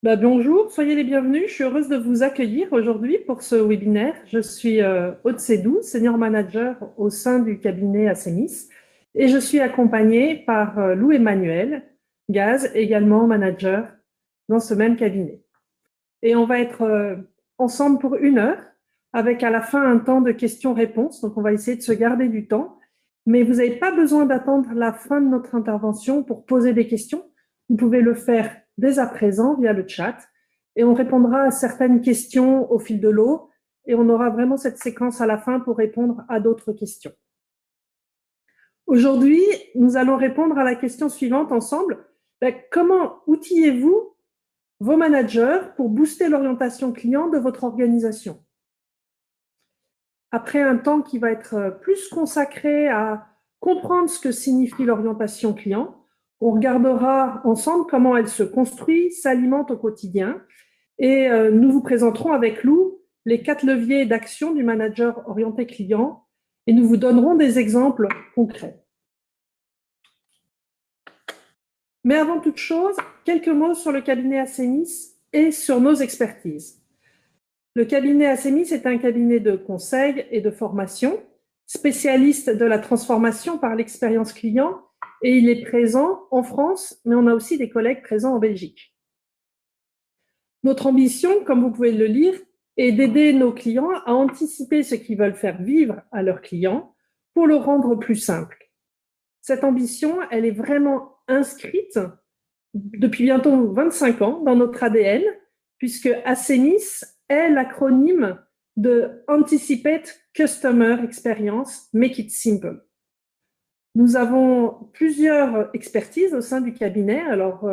Bonjour, soyez les bienvenus. Je suis heureuse de vous accueillir aujourd'hui pour ce webinaire. Je suis Aude Sédou, senior manager au sein du cabinet Assenis et je suis accompagnée par Lou Emmanuel Gaz, également manager dans ce même cabinet. Et on va être ensemble pour 1 heure avec à la fin un temps de questions-réponses. Donc on va essayer de se garder du temps. Mais vous n'avez pas besoin d'attendre la fin de notre intervention pour poser des questions. Vous pouvez le faire dès à présent via le chat et on répondra à certaines questions au fil de l'eau et on aura vraiment cette séquence à la fin pour répondre à d'autres questions. Aujourd'hui, nous allons répondre à la question suivante ensemble. Comment outillez-vous vos managers pour booster l'orientation client de votre organisation? Après un temps qui va être plus consacré à comprendre ce que signifie l'orientation client, on regardera ensemble comment elle se construit, s'alimente au quotidien et nous vous présenterons avec Lou les 4 leviers d'action du manager orienté client et nous vous donnerons des exemples concrets. Mais avant toute chose, quelques mots sur le cabinet Assenis et sur nos expertises. Le cabinet Assenis est un cabinet de conseil et de formation, spécialiste de la transformation par l'expérience client, et il est présent en France, mais on a aussi des collègues présents en Belgique. Notre ambition, comme vous pouvez le lire, est d'aider nos clients à anticiper ce qu'ils veulent faire vivre à leurs clients pour le rendre plus simple. Cette ambition, elle est vraiment inscrite depuis bientôt 25 ans dans notre ADN, puisque Assenis est l'acronyme de Anticipate Customer Experience, Make It Simple. Nous avons plusieurs expertises au sein du cabinet. Alors,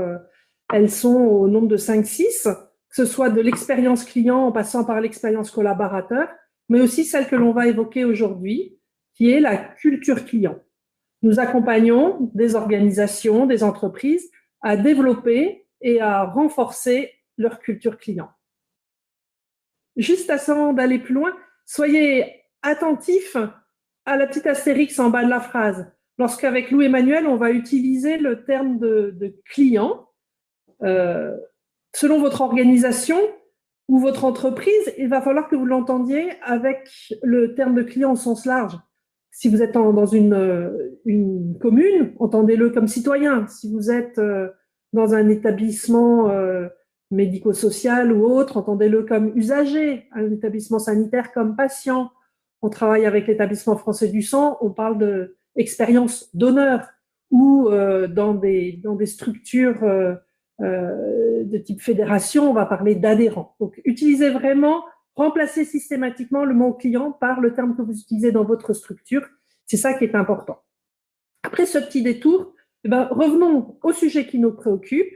elles sont au nombre de 5-6, que ce soit de l'expérience client en passant par l'expérience collaborateur, mais aussi celle que l'on va évoquer aujourd'hui, qui est la culture client. Nous accompagnons des organisations, des entreprises à développer et à renforcer leur culture client. Juste avant d'aller plus loin, soyez attentifs à la petite astérix en bas de la phrase. Lorsqu'avec Lou Emmanuel, on va utiliser le terme de client, selon votre organisation ou votre entreprise, il va falloir que vous l'entendiez avec le terme de client au sens large. Si vous êtes dans une commune, entendez-le comme citoyen. Si vous êtes dans un établissement médico-social ou autre, entendez-le comme usager, un établissement sanitaire comme patient. On travaille avec l'établissement français du sang, on parle d'expérience d'honneur ou dans des structures de type fédération, on va parler d'adhérents. Donc, utilisez vraiment, remplacez systématiquement le mot client par le terme que vous utilisez dans votre structure. C'est ça qui est important. Après ce petit détour, revenons au sujet qui nous préoccupe.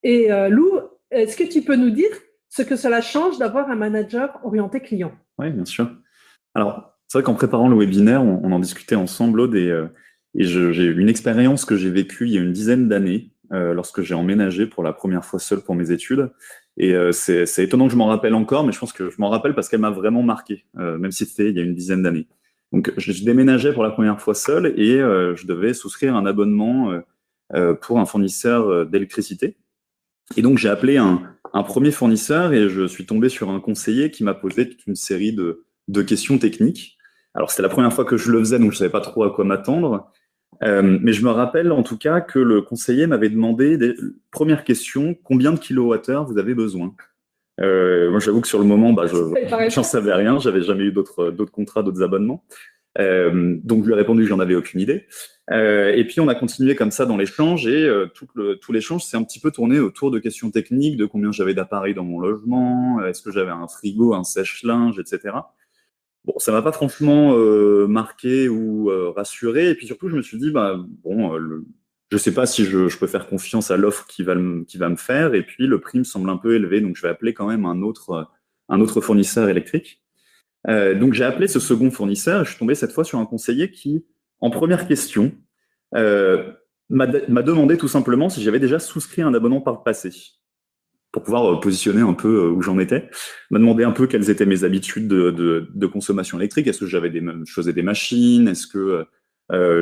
Et Lou, est-ce que tu peux nous dire ce que cela change d'avoir un manager orienté client? Oui, bien sûr. Alors, c'est vrai qu'en préparant le webinaire, on en discutait ensemble, Aude, et j'ai eu une expérience que j'ai vécue il y a une dizaine d'années, lorsque j'ai emménagé pour la première fois seul pour mes études. Et c'est étonnant que je m'en rappelle encore, mais je pense que je m'en rappelle parce qu'elle m'a vraiment marqué, même si c'était il y a une dizaine d'années. Donc, je déménageais pour la première fois seul et je devais souscrire un abonnement pour un fournisseur d'électricité. Et donc, j'ai appelé un premier fournisseur et je suis tombé sur un conseiller qui m'a posé toute une série de questions techniques. Alors, c'était la première fois que je le faisais, donc je savais pas trop à quoi m'attendre. Mais je me rappelle en tout cas que le conseiller m'avait demandé, première question, combien de kilowattheures vous avez besoin? Moi, j'avoue que sur le moment, j'en savais rien, j'avais jamais eu d'autres contrats, d'autres abonnements. Donc, je lui ai répondu que j'en avais aucune idée. Et puis, on a continué comme ça dans l'échange et tout l'échange s'est un petit peu tourné autour de questions techniques, de combien j'avais d'appareils dans mon logement, est-ce que j'avais un frigo, un sèche-linge, etc. Bon, ça m'a pas franchement marqué ou rassuré. Et puis surtout, je me suis dit, je sais pas si je peux faire confiance à l'offre qui va me faire. Et puis, le prix me semble un peu élevé, donc je vais appeler quand même un autre fournisseur électrique. Donc, j'ai appelé ce second fournisseur et je suis tombé cette fois sur un conseiller qui, en première question, m'a demandé tout simplement si j'avais déjà souscrit un abonnement par le passé, pour pouvoir positionner un peu où j'en étais. M'a demandé un peu quelles étaient mes habitudes de consommation électrique. Est-ce que je faisais des machines? Est-ce que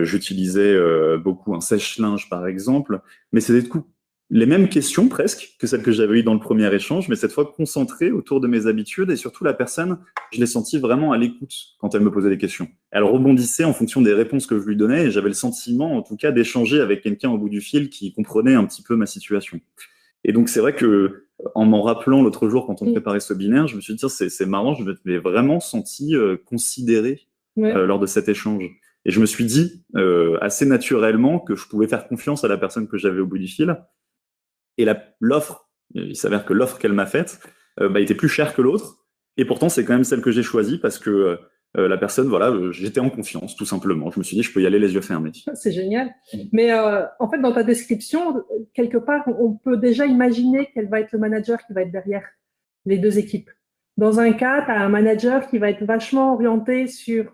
j'utilisais beaucoup un sèche-linge, par exemple? Mais c'était tout. les mêmes questions presque que celles que j'avais eues dans le premier échange, mais cette fois concentrées autour de mes habitudes et surtout la personne, je l'ai sentie vraiment à l'écoute quand elle me posait des questions. Elle rebondissait en fonction des réponses que je lui donnais et j'avais le sentiment, en tout cas, d'échanger avec quelqu'un au bout du fil qui comprenait un petit peu ma situation. Et donc, c'est vrai que en m'en rappelant l'autre jour quand on préparait ce binaire, je me suis dit, c'est marrant, je m'étais vraiment senti considéré lors de cet échange. Et je me suis dit assez naturellement que je pouvais faire confiance à la personne que j'avais au bout du fil. Et l'offre, il s'avère que l'offre qu'elle m'a faite était plus chère que l'autre. Et pourtant, c'est quand même celle que j'ai choisie parce que la personne, voilà, j'étais en confiance, tout simplement. Je me suis dit, je peux y aller les yeux fermés. C'est génial. Mais en fait, dans ta description, quelque part, on peut déjà imaginer quel va être le manager qui va être derrière les deux équipes. Dans un cas, tu as un manager qui va être vachement orienté sur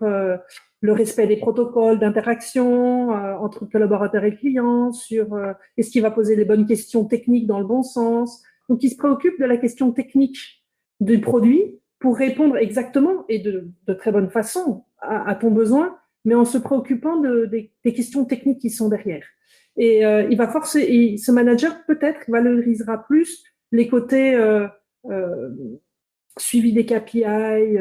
le respect des protocoles d'interaction entre collaborateurs et clients, sur est-ce qu'il va poser les bonnes questions techniques dans le bon sens. Donc, il se préoccupe de la question technique du produit pour répondre exactement et de très bonne façon à ton besoin, mais en se préoccupant des questions techniques qui sont derrière. Et il va forcer, ce manager peut-être valorisera plus les côtés suivi des KPI,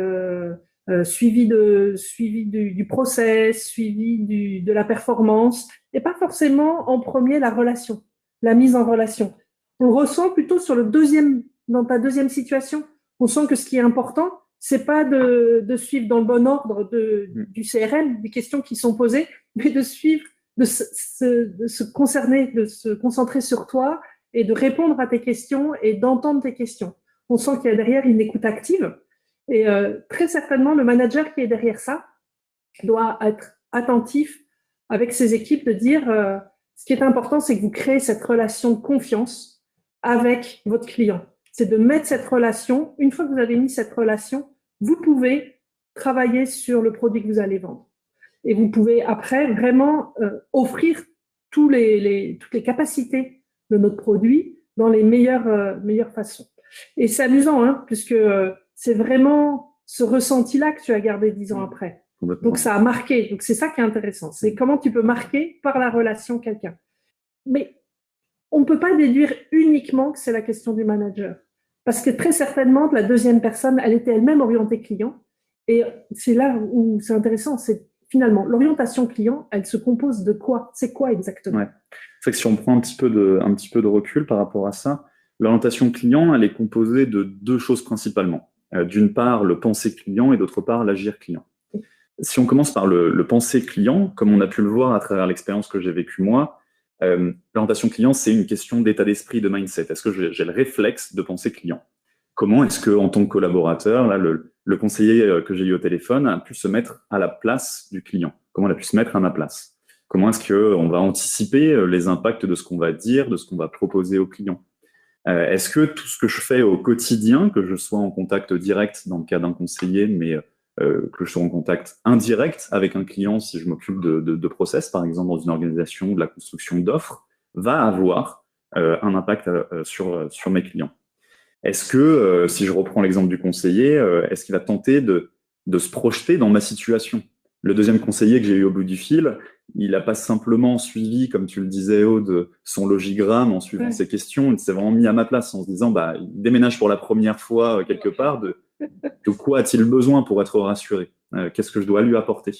suivi du process, suivi de la performance, et pas forcément en premier la relation, la mise en relation. On ressent plutôt dans ta deuxième situation, on sent que ce qui est important, c'est pas de suivre dans le bon ordre du CRM, des questions qui sont posées, mais de suivre, de se concentrer sur toi et de répondre à tes questions et d'entendre tes questions. On sent qu'il y a derrière une écoute active. Et très certainement, le manager qui est derrière ça doit être attentif avec ses équipes de dire ce qui est important, c'est que vous créez cette relation de confiance avec votre client. C'est de mettre cette relation, une fois que vous avez mis cette relation, vous pouvez travailler sur le produit que vous allez vendre. Et vous pouvez après vraiment offrir toutes les capacités de notre produit dans les meilleures façons. Et c'est amusant, hein, puisque c'est vraiment ce ressenti-là que tu as gardé 10 ans après. Donc ça a marqué. Donc c'est ça qui est intéressant. C'est comment tu peux marquer par la relation quelqu'un. Mais on ne peut pas déduire uniquement que c'est la question du manager. Parce que très certainement, la deuxième personne, elle était elle-même orientée client. Et c'est là où c'est intéressant, c'est finalement, l'orientation client, elle se compose de quoi? C'est quoi exactement? Ouais. C'est vrai que si on prend un petit peu de recul par rapport à ça, l'orientation client, elle est composée de deux choses principalement. D'une part, le penser client et d'autre part, l'agir client. Si on commence par le penser client, comme on a pu le voir à travers l'expérience que j'ai vécue moi, l'orientation client, c'est une question d'état d'esprit, de mindset. Est-ce que j'ai le réflexe de penser client? Comment est-ce que, en tant que collaborateur, là, le conseiller que j'ai eu au téléphone a pu se mettre à la place du client? Comment il a pu se mettre à ma place? Comment est-ce qu'on va anticiper les impacts de ce qu'on va dire, de ce qu'on va proposer au client? Est-ce que tout ce que je fais au quotidien, que je sois en contact direct dans le cas d'un conseiller, mais que je sois en contact indirect avec un client si je m'occupe de process, par exemple dans une organisation, de la construction d'offres, va avoir un impact sur mes clients? Est-ce que, si je reprends l'exemple du conseiller, est-ce qu'il va tenter de se projeter dans ma situation? Le deuxième conseiller que j'ai eu au bout du fil, il n'a pas simplement suivi, comme tu le disais, Aude, son logigramme en suivant ses questions, il s'est vraiment mis à ma place en se disant, bah, il déménage pour la première fois quelque part, de quoi a-t-il besoin pour être rassuré? Qu'est-ce que je dois lui apporter?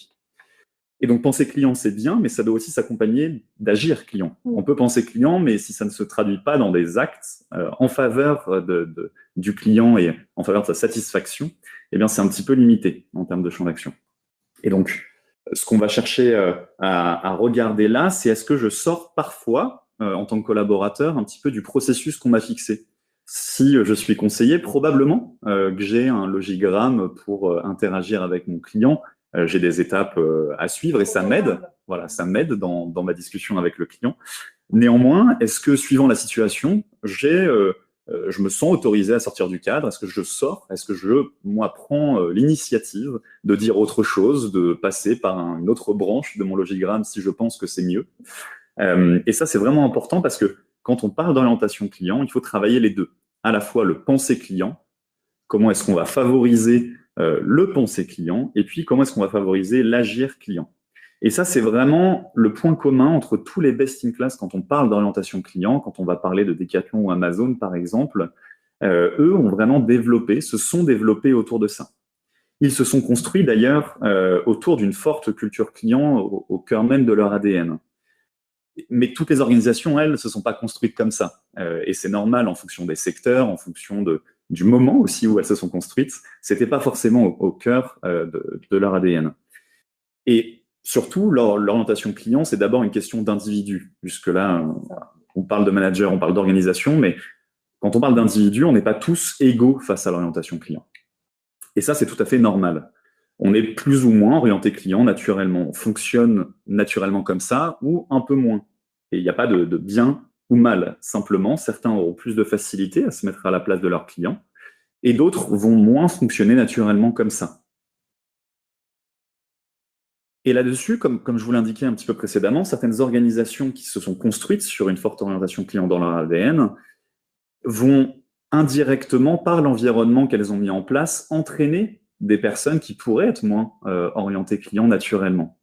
Et donc, penser client, c'est bien, mais ça doit aussi s'accompagner d'agir client. On peut penser client, mais si ça ne se traduit pas dans des actes en faveur du client et en faveur de sa satisfaction, eh bien, c'est un petit peu limité en termes de champ d'action. Et donc, ce qu'on va chercher à regarder là, c'est est-ce que je sors parfois, en tant que collaborateur, un petit peu du processus qu'on m'a fixé. Si je suis conseiller, probablement que j'ai un logigramme pour interagir avec mon client. J'ai des étapes à suivre et ça m'aide. Voilà, ça m'aide dans ma discussion avec le client. Néanmoins, est-ce que suivant la situation, je me sens autorisé à sortir du cadre? Est-ce que je sors? Est-ce que moi, prends l'initiative de dire autre chose, de passer par une autre branche de mon logigramme si je pense que c'est mieux? Et ça, c'est vraiment important parce que quand on parle d'orientation client, il faut travailler les deux. À la fois le penser client, comment est-ce qu'on va favoriser le penser client, et puis comment est-ce qu'on va favoriser l'agir client. Et ça, c'est vraiment le point commun entre tous les best-in-class quand on parle d'orientation client, quand on va parler de Decathlon ou Amazon, par exemple. Eux ont vraiment développé, se sont développés autour de ça. Ils se sont construits d'ailleurs autour d'une forte culture client au cœur même de leur ADN. Mais toutes les organisations, elles, ne se sont pas construites comme ça. Et c'est normal en fonction des secteurs, en fonction du moment aussi où elles se sont construites. C'était pas forcément au cœur de leur ADN. Et surtout, l'orientation client, c'est d'abord une question d'individu. Jusque-là, on parle de manager, on parle d'organisation, mais quand on parle d'individu, on n'est pas tous égaux face à l'orientation client. Et ça, c'est tout à fait normal. On est plus ou moins orienté client naturellement. On fonctionne naturellement comme ça ou un peu moins. Et il n'y a pas de bien ou mal. Simplement, certains auront plus de facilité à se mettre à la place de leurs clients et d'autres vont moins fonctionner naturellement comme ça. Et là-dessus, comme je vous l'indiquais un petit peu précédemment, certaines organisations qui se sont construites sur une forte orientation client dans leur ADN vont indirectement, par l'environnement qu'elles ont mis en place, entraîner des personnes qui pourraient être moins orientées client naturellement.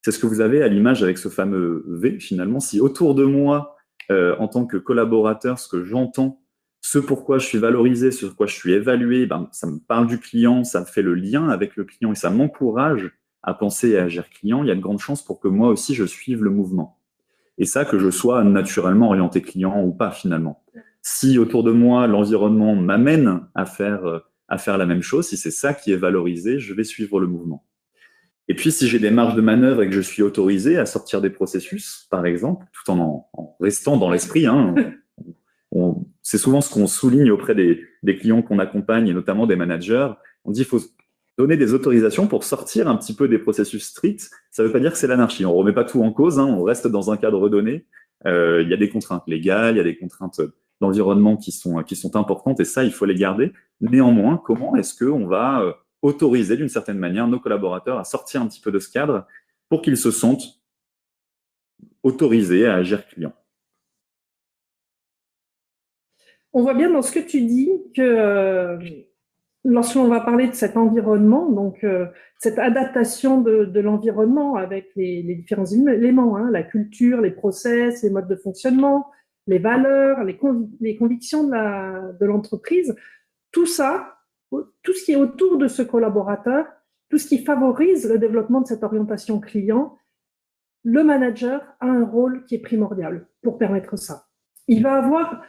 C'est ce que vous avez à l'image avec ce fameux V, finalement. Si autour de moi, en tant que collaborateur, ce que j'entends, ce pourquoi je suis valorisé, ce pourquoi je suis évalué, ben, ça me parle du client, ça me fait le lien avec le client et ça m'encourage à penser et à agir client, il y a de grandes chances pour que moi aussi je suive le mouvement. Et ça, que je sois naturellement orienté client ou pas, finalement. Si autour de moi, l'environnement m'amène à faire la même chose, si c'est ça qui est valorisé, je vais suivre le mouvement. Et puis, si j'ai des marges de manœuvre et que je suis autorisé à sortir des processus, par exemple, tout en restant dans l'esprit, hein, c'est souvent ce qu'on souligne auprès des clients qu'on accompagne, et notamment des managers. On dit qu'il faut donner des autorisations pour sortir un petit peu des processus stricts. Ça ne veut pas dire que c'est l'anarchie. On ne remet pas tout en cause, hein, on reste dans un cadre donné. Il y a des contraintes légales, il y a des contraintes d'environnement qui sont importantes et ça, il faut les garder. Néanmoins, comment est-ce qu'on va autoriser d'une certaine manière nos collaborateurs à sortir un petit peu de ce cadre pour qu'ils se sentent autorisés à agir client? On voit bien dans ce que tu dis que lorsqu'on va parler de cet environnement, donc cette adaptation de l'environnement avec les différents éléments, hein, la culture, les process, les modes de fonctionnement, les valeurs, les convictions de l'entreprise, tout ça, tout ce qui est autour de ce collaborateur, tout ce qui favorise le développement de cette orientation client, le manager a un rôle qui est primordial pour permettre ça. Il va avoir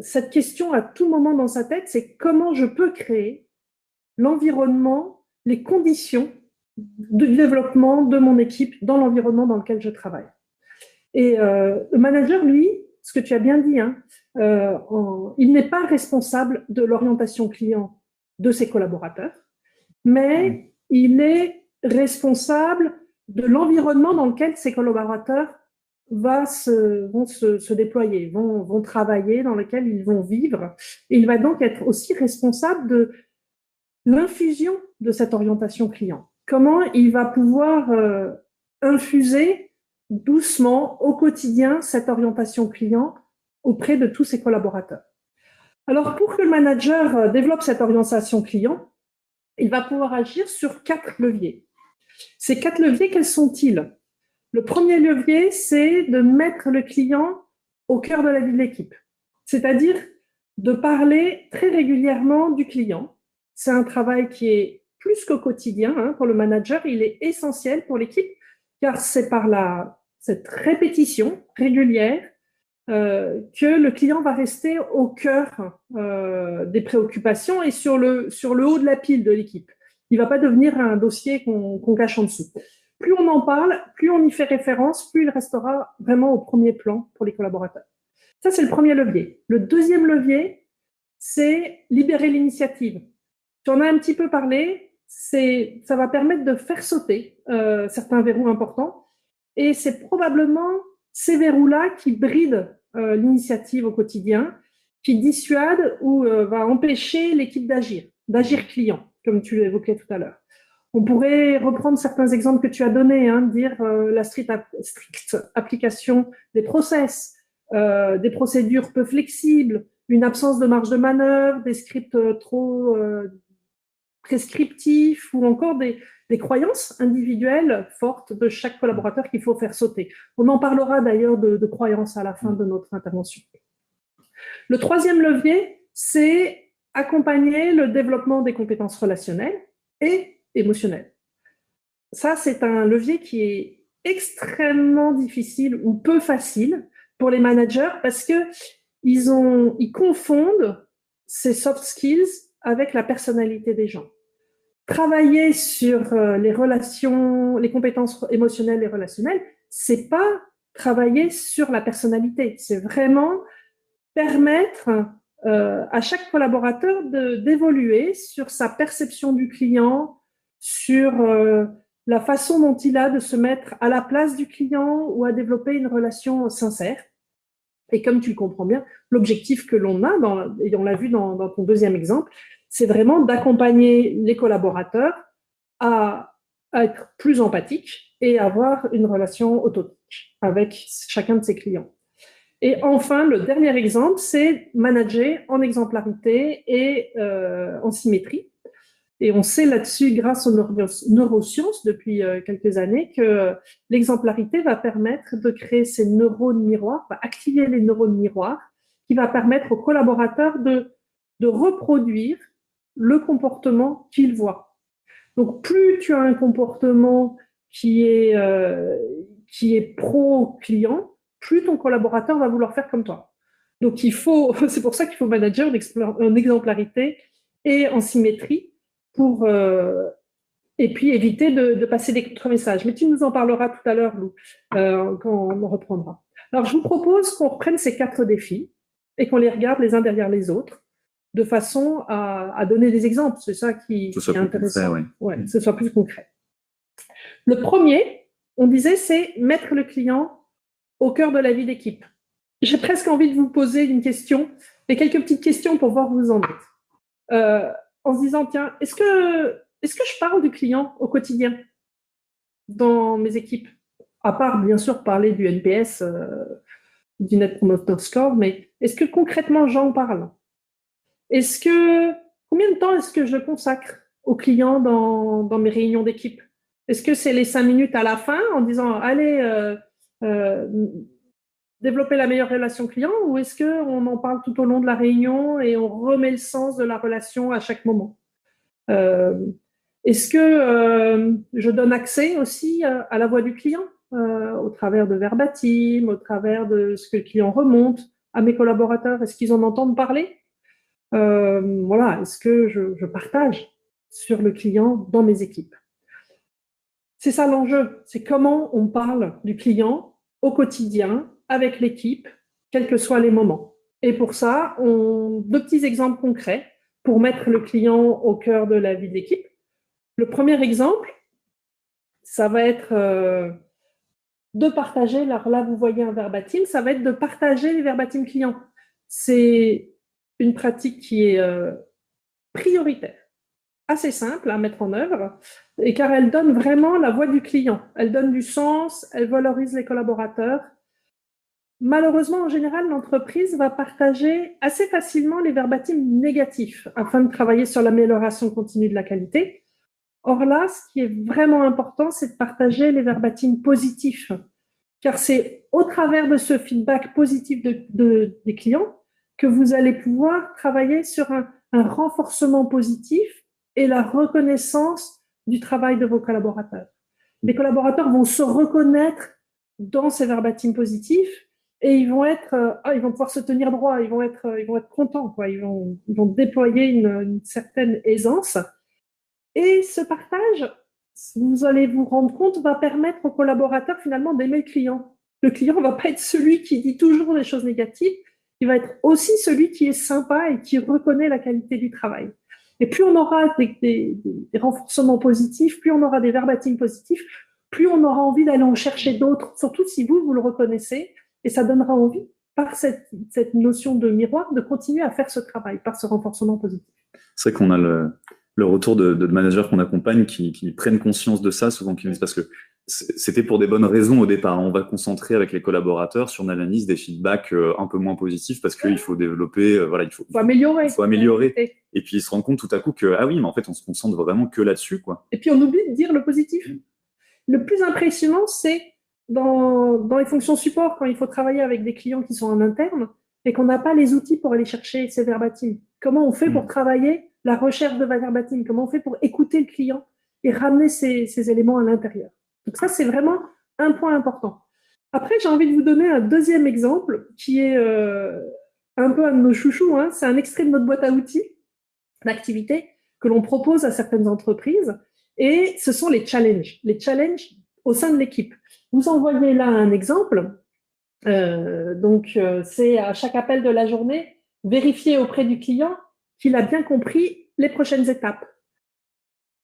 cette question à tout moment dans sa tête, c'est comment je peux créer l'environnement, les conditions de développement de mon équipe dans l'environnement dans lequel je travaille. Et le manager, lui, ce que tu as bien dit, hein, il n'est pas responsable de l'orientation client de ses collaborateurs, mais il est responsable de l'environnement dans lequel ses collaborateurs vont se déployer, vont travailler, dans lequel ils vont vivre. Et il va donc être aussi responsable de l'infusion de cette orientation client. Comment il va pouvoir infuser doucement au quotidien cette orientation client auprès de tous ses collaborateurs. Alors, pour que le manager développe cette orientation client, il va pouvoir agir sur 4 leviers. Ces 4 leviers, quels sont-ils? Le premier levier, c'est de mettre le client au cœur de la vie de l'équipe, c'est-à-dire de parler très régulièrement du client. C'est un travail qui est plus qu'au quotidien, hein, pour le manager, il est essentiel pour l'équipe, car c'est par cette répétition régulière que le client va rester au cœur des préoccupations et sur le haut de la pile de l'équipe. Il ne va pas devenir un dossier qu'on cache en dessous. Plus on en parle, plus on y fait référence, plus il restera vraiment au premier plan pour les collaborateurs. Ça, c'est le premier levier. Le deuxième levier, c'est libérer l'initiative. Tu en as un petit peu parlé, ça va permettre de faire sauter certains verrous importants et c'est probablement ces verrous-là qui brident l'initiative au quotidien, qui dissuadent ou va empêcher l'équipe d'agir client, comme tu l'évoquais tout à l'heure. On pourrait reprendre certains exemples que tu as donnés, hein, dire la stricte application des process, des procédures peu flexibles, une absence de marge de manœuvre, des scripts trop prescriptifs ou encore des des croyances individuelles fortes de chaque collaborateur qu'il faut faire sauter. On en parlera d'ailleurs de croyances à la fin de notre intervention. Le troisième levier, c'est accompagner le développement des compétences relationnelles et émotionnelles. Ça, c'est un levier qui est extrêmement difficile ou peu facile pour les managers parce qu'ils confondent ces soft skills avec la personnalité des gens. Travailler sur les relations, les compétences émotionnelles et relationnelles, c'est pas travailler sur la personnalité, c'est vraiment permettre à chaque collaborateur d'évoluer sur sa perception du client, sur la façon dont il a de se mettre à la place du client ou à développer une relation sincère. Et comme tu le comprends bien, l'objectif que l'on a, et on l'a vu dans ton deuxième exemple, c'est vraiment d'accompagner les collaborateurs à être plus empathiques et avoir une relation authentique avec chacun de ses clients. Et enfin, le dernier exemple, c'est manager en exemplarité et en symétrie. Et on sait là-dessus, grâce aux neurosciences depuis quelques années, que l'exemplarité va permettre de créer ces neurones miroirs, va activer les neurones miroirs, qui va permettre aux collaborateurs de reproduire le comportement qu'ils voient. Donc, plus tu as un comportement qui est pro-client, plus ton collaborateur va vouloir faire comme toi. Donc, c'est pour ça qu'il faut manager en exemplarité et en symétrie et puis éviter de passer des contre-messages. Mais tu nous en parleras tout à l'heure, Lou, quand on reprendra. Alors, je vous propose qu'on reprenne ces 4 défis et qu'on les regarde les uns derrière les autres, de façon à donner des exemples. C'est ça qui est intéressant. Que ce soit plus concret. Le premier, on disait, c'est mettre le client au cœur de la vie d'équipe. J'ai presque envie de vous poser une question, et quelques petites questions pour voir où vous en êtes. En se disant, tiens, est-ce que je parle du client au quotidien dans mes équipes? À part, bien sûr, parler du NPS, du Net Promoter Score, mais est-ce que concrètement, j'en parle? Combien de temps est-ce que je consacre aux clients dans mes réunions d'équipe? Est-ce que c'est les 5 minutes à la fin en disant, allez, développer la meilleure relation client, ou est-ce qu'on en parle tout au long de la réunion et on remet le sens de la relation à chaque moment? Est-ce que je donne accès aussi à la voix du client au travers de verbatim, au travers de ce que le client remonte à mes collaborateurs? Est-ce qu'ils en entendent parler? Voilà, est-ce que je partage sur le client dans mes équipes? C'est ça l'enjeu, c'est comment on parle du client au quotidien, avec l'équipe, quels que soient les moments. Et pour ça, 2 petits exemples concrets pour mettre le client au cœur de la vie de l'équipe. Le premier exemple, ça va être de partager, alors là vous voyez un verbatim, ça va être de partager les verbatims clients. C'est une pratique qui est prioritaire, assez simple à mettre en œuvre, et car elle donne vraiment la voix du client. Elle donne du sens, elle valorise les collaborateurs. Malheureusement, en général, l'entreprise va partager assez facilement les verbatims négatifs afin de travailler sur l'amélioration continue de la qualité. Or là, ce qui est vraiment important, c'est de partager les verbatims positifs, car c'est au travers de ce feedback positif des clients que vous allez pouvoir travailler sur un renforcement positif et la reconnaissance du travail de vos collaborateurs. Les collaborateurs vont se reconnaître dans ces verbatims positifs et ils vont pouvoir se tenir droit, ils vont être contents, quoi. Ils vont déployer une certaine aisance. Et ce partage, vous allez vous rendre compte, va permettre aux collaborateurs finalement d'aimer le client. Le client ne va pas être celui qui dit toujours des choses négatives, il va être aussi celui qui est sympa et qui reconnaît la qualité du travail. Et plus on aura des renforcements positifs, plus on aura des verbatims positifs, plus on aura envie d'aller en chercher d'autres, surtout si vous le reconnaissez, et ça donnera envie, par cette notion de miroir, de continuer à faire ce travail, par ce renforcement positif. C'est vrai qu'on a le retour de managers qu'on accompagne qui prennent conscience de ça, souvent qui nous disent, parce que c'était pour des bonnes raisons au départ. On va concentrer avec les collaborateurs sur une analyse des feedbacks un peu moins positifs parce qu'il faut développer, voilà, il faut améliorer. Il faut améliorer. Et puis, ils se rendent compte tout à coup que, ah oui, mais en fait, on se concentre vraiment que là-dessus, quoi. Et puis, on oublie de dire le positif. Le plus impressionnant, c'est dans les fonctions support, quand il faut travailler avec des clients qui sont en interne et qu'on n'a pas les outils pour aller chercher ces verbatims. Comment on fait pour travailler la recherche de verbatims? Comment on fait pour écouter le client et ramener ces éléments à l'intérieur? Donc ça, c'est vraiment un point important. Après, j'ai envie de vous donner un deuxième exemple qui est un peu un de nos chouchous. Hein. C'est un extrait de notre boîte à outils d'activité que l'on propose à certaines entreprises. Et ce sont les challenges au sein de l'équipe. Vous en voyez là un exemple. C'est à chaque appel de la journée, vérifier auprès du client qu'il a bien compris les prochaines étapes.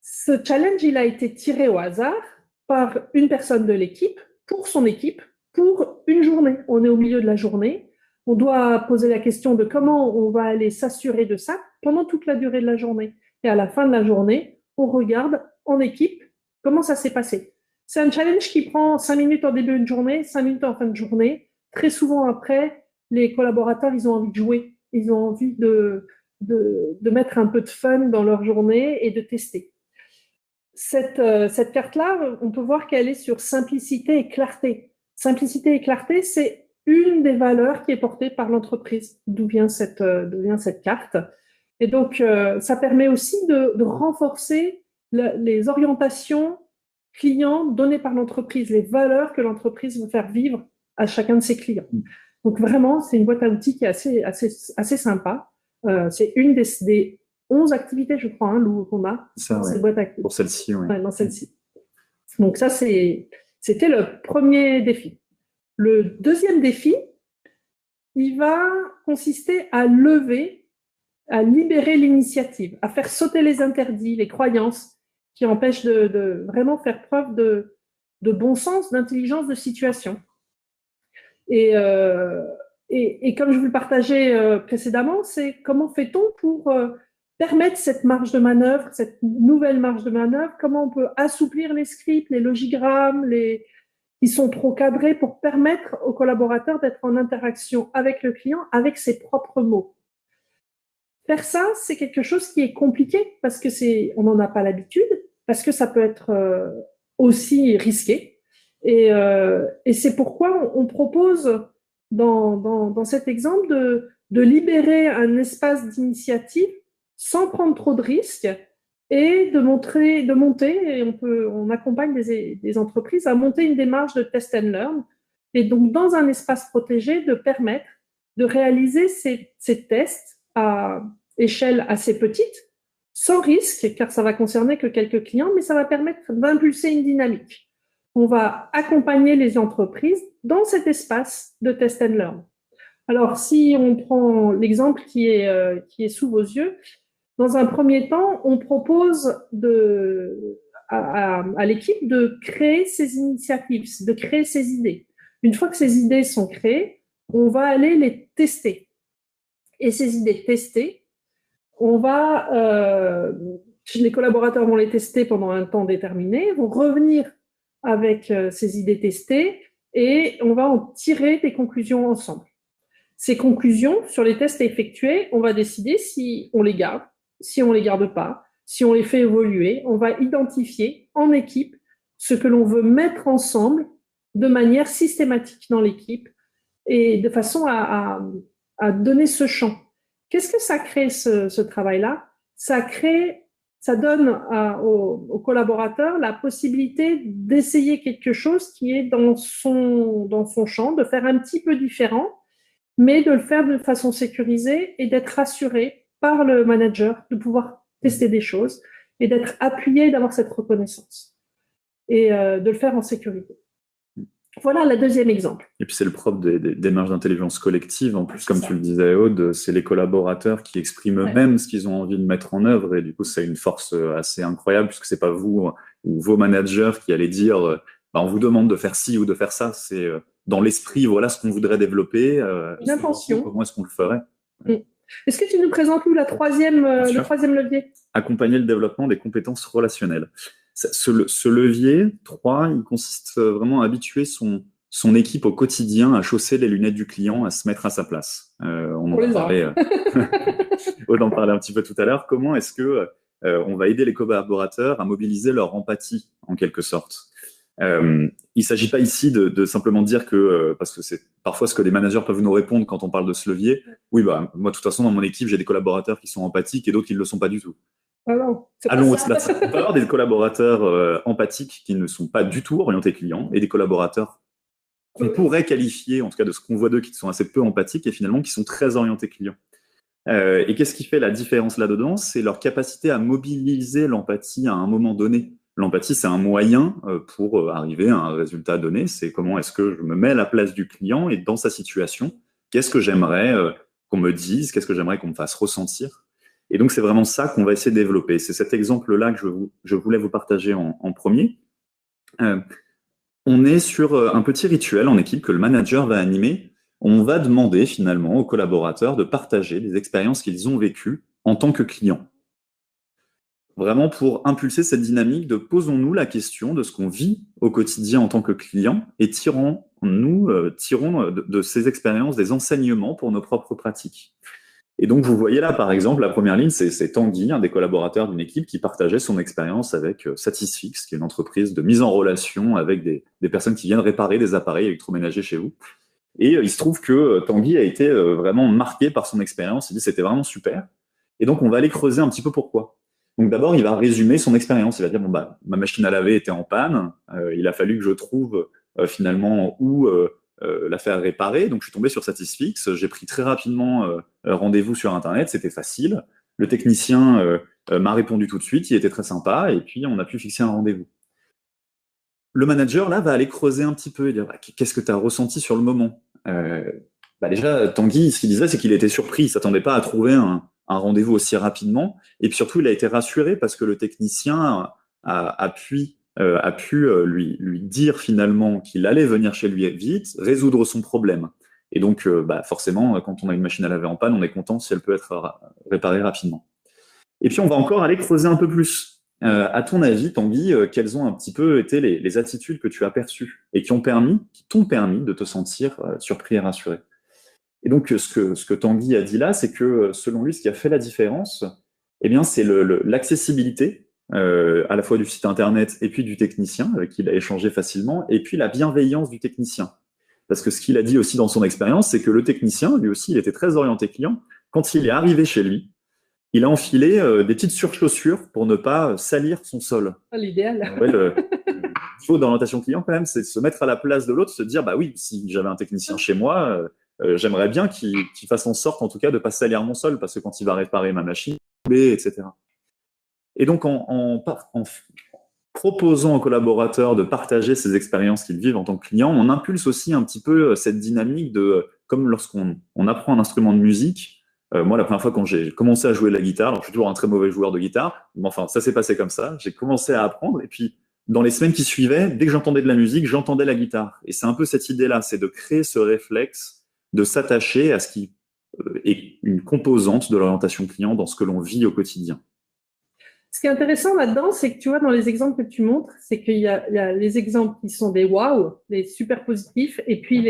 Ce challenge, il a été tiré au hasard par une personne de l'équipe, pour son équipe, pour une journée. On est au milieu de la journée. On doit poser la question de comment on va aller s'assurer de ça pendant toute la durée de la journée. Et à la fin de la journée, on regarde en équipe comment ça s'est passé. C'est un challenge qui prend 5 minutes en début de journée, 5 minutes en fin de journée. Très souvent après, les collaborateurs, ils ont envie de jouer. Ils ont envie de mettre un peu de fun dans leur journée et de tester. Cette carte-là, on peut voir qu'elle est sur simplicité et clarté. Simplicité et clarté, c'est une des valeurs qui est portée par l'entreprise, d'où vient cette carte. Et donc, ça permet aussi de renforcer les orientations clients données par l'entreprise, les valeurs que l'entreprise veut faire vivre à chacun de ses clients. Donc vraiment, c'est une boîte à outils qui est assez sympa. C'est une des 11 activités, je crois, qu'on a dans cette boîte à outils. Pour celle-ci, oui. Ouais, dans celle-ci. Donc ça, c'était le premier défi. Le deuxième défi, il va consister à libérer l'initiative, à faire sauter les interdits, les croyances qui empêchent de vraiment faire preuve de bon sens, d'intelligence de situation. Et comme je vous le partageais précédemment, c'est comment fait-on pour permettre cette marge de manœuvre, cette nouvelle marge de manœuvre, comment on peut assouplir les scripts, les logigrammes, qui sont trop cadrés pour permettre aux collaborateurs d'être en interaction avec le client avec ses propres mots. Faire ça, c'est quelque chose qui est compliqué parce que on n'en a pas l'habitude, parce que ça peut être aussi risqué. Et c'est pourquoi on propose dans cet exemple de libérer un espace d'initiative sans prendre trop de risques et de monter, et on accompagne des entreprises à monter une démarche de test and learn, et donc dans un espace protégé, de permettre de réaliser ces tests à échelle assez petite, sans risque, car ça va concerner que quelques clients, mais ça va permettre d'impulser une dynamique. On va accompagner les entreprises dans cet espace de test and learn. Alors, si on prend l'exemple qui est sous vos yeux, dans un premier temps, on propose à l'équipe de créer ces initiatives, de créer ces idées. Une fois que ces idées sont créées, on va aller les tester. Et ces idées testées, les collaborateurs vont les tester pendant un temps déterminé, vont revenir avec ces idées testées et on va en tirer des conclusions ensemble. Ces conclusions, sur les tests effectués, on va décider si on les garde, si on les garde pas, si on les fait évoluer. On va identifier en équipe ce que l'on veut mettre ensemble de manière systématique dans l'équipe et de façon à donner ce champ. Qu'est-ce que ça crée, ce travail-là? Ça donne aux collaborateurs la possibilité d'essayer quelque chose qui est dans son champ, de faire un petit peu différent, mais de le faire de façon sécurisée et d'être rassuré par le manager, de pouvoir tester des choses et d'être appuyé, d'avoir cette reconnaissance et de le faire en sécurité. Voilà le deuxième exemple. Et puis c'est le propre des démarches d'intelligence collective. En plus, comme tu le disais, Aude, c'est les collaborateurs qui expriment eux-mêmes ce qu'ils ont envie de mettre en œuvre. Et du coup, c'est une force assez incroyable puisque c'est pas vous ou vos managers qui allez dire on vous demande de faire ci ou de faire ça. C'est dans l'esprit, voilà ce qu'on voudrait développer. Une intention. Comment est-ce qu'on le ferait? Est-ce que tu nous présentes, Lou, le troisième levier? Accompagner le développement des compétences relationnelles. Ce levier 3, il consiste vraiment à habituer son équipe au quotidien à chausser les lunettes du client, à se mettre à sa place. On en parlait un petit peu tout à l'heure. Comment est-ce que on va aider les collaborateurs à mobiliser leur empathie, en quelque sorte? Il ne s'agit pas ici de simplement dire que, parce que c'est parfois ce que les managers peuvent nous répondre quand on parle de ce levier, oui, bah, moi, de toute façon, dans mon équipe, j'ai des collaborateurs qui sont empathiques et d'autres qui ne le sont pas du tout. Non, allons au-delà de ça. On peut avoir des collaborateurs empathiques qui ne sont pas du tout orientés clients et des collaborateurs qu'on pourrait qualifier, en tout cas de ce qu'on voit d'eux, qui sont assez peu empathiques et finalement qui sont très orientés clients. Et qu'est-ce qui fait la différence là-dedans? C'est leur capacité à mobiliser l'empathie à un moment donné. L'empathie, c'est un moyen pour arriver à un résultat donné. C'est comment est-ce que je me mets à la place du client et dans sa situation, qu'est-ce que j'aimerais qu'on me dise, qu'est-ce que j'aimerais qu'on me fasse ressentir. Et donc, c'est vraiment ça qu'on va essayer de développer. C'est cet exemple-là que je voulais vous partager en premier. On est sur un petit rituel en équipe que le manager va animer. On va demander finalement aux collaborateurs de partager des expériences qu'ils ont vécues en tant que clients. Vraiment pour impulser cette dynamique de posons-nous la question de ce qu'on vit au quotidien en tant que client et tirons de ces expériences des enseignements pour nos propres pratiques. Et donc, vous voyez là, par exemple, la première ligne, c'est Tanguy, un des collaborateurs d'une équipe qui partageait son expérience avec Satisfix, qui est une entreprise de mise en relation avec des personnes qui viennent réparer des appareils électroménagers chez vous. Et il se trouve que Tanguy a été vraiment marqué par son expérience. Il dit c'était vraiment super. Et donc, on va aller creuser un petit peu pourquoi. Donc, d'abord, il va résumer son expérience. Il va dire, bon, bah, ma machine à laver était en panne. Il a fallu que je trouve finalement où la faire réparer. Donc, je suis tombé sur Satisfix. J'ai pris très rapidement rendez-vous sur Internet. C'était facile. Le technicien m'a répondu tout de suite. Il était très sympa. Et puis, on a pu fixer un rendez-vous. Le manager, là, va aller creuser un petit peu et dire, bah, qu'est-ce que tu as ressenti sur le moment? Bah déjà, Tanguy, ce qu'il disait, c'est qu'il était surpris. Il ne s'attendait pas à trouver un rendez-vous aussi rapidement. Et puis surtout, il a été rassuré parce que le technicien a pu lui dire finalement qu'il allait venir chez lui vite, résoudre son problème. Et donc, bah forcément, quand on a une machine à laver en panne, on est content si elle peut être réparée rapidement. Et puis, on va encore aller creuser un peu plus. À ton avis, Tanguy, quelles ont un petit peu été les attitudes que tu as perçues et qui t'ont permis de te sentir surpris et rassuré? Et donc, ce que Tanguy a dit là, c'est que selon lui, ce qui a fait la différence, eh bien, c'est l'accessibilité à la fois du site internet et puis du technicien avec qui il a échangé facilement, et puis la bienveillance du technicien. Parce que ce qu'il a dit aussi dans son expérience, c'est que le technicien, lui aussi, il était très orienté client. Quand il est arrivé chez lui, il a enfilé des petites surchaussures pour ne pas salir son sol. L'idéal. Ouais, le niveau d'orientation client, quand même, c'est de se mettre à la place de l'autre, se dire, bah oui, si j'avais un technicien chez moi, j'aimerais bien qu'il fasse en sorte, en tout cas, de ne pas salir mon sol, parce que quand il va réparer ma machine, etc. Et donc, en proposant aux collaborateurs de partager ces expériences qu'ils vivent en tant que clients, on impulse aussi un petit peu cette dynamique comme lorsqu'on apprend un instrument de musique. Moi, la première fois quand j'ai commencé à jouer de la guitare, alors je suis toujours un très mauvais joueur de guitare, mais enfin, ça s'est passé comme ça. J'ai commencé à apprendre et puis dans les semaines qui suivaient, dès que j'entendais de la musique, j'entendais la guitare. Et c'est un peu cette idée-là, c'est de créer ce réflexe, de s'attacher à ce qui est une composante de l'orientation client dans ce que l'on vit au quotidien. Ce qui est intéressant là-dedans, c'est que tu vois, dans les exemples que tu montres, c'est qu'il y a les exemples qui sont des wow, les super positifs, et puis